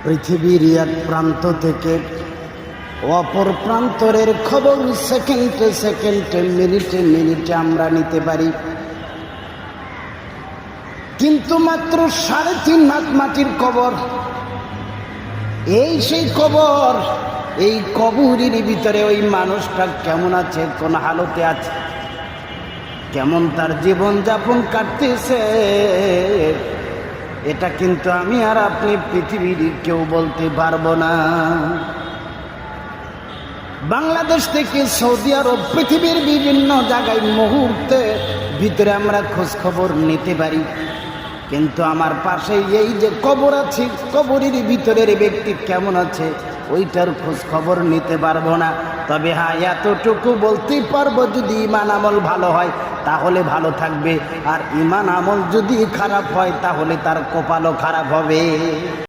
পৃথিবীর এক প্রান্ত থেকে অপর প্রান্তরের খবর সেকেন্ডে সেকেন্ডে, মিনিটে মিনিটে আমরা নিতে পারি, কিন্তু মাত্র 3.5 হাত মাটির কবর। এই সেই কবর, এই কবরের ভিতরে ওই মানুষটা কেমন আছে, কোন হালতে আছে, কেমন তার জীবন যাপন কাটতেছে, এটা কিন্তু আমি আর আপনি পৃথিবীর কেউ বলতে পারবো না। বাংলাদেশ থেকে সৌদি আরব, পৃথিবীর বিভিন্ন জায়গায় মুহূর্তে ভিতরে আমরা খোঁজ খবর নিতে পারি, কিন্তু আমার পাশে এই যে কবর আছে, কবরের ভিতরের ব্যক্তি কেমন আছে ওইটার খোঁজ খবর নিতে পারবো না। তবে হ্যাঁ, এতটুকু বলতেই পারবো, যদি ঈমান আমল ভালো হয় তাহলে ভালো থাকবে, আর ঈমান আমল যদি খারাপ হয় তাহলে তার কপালও খারাপ হবে।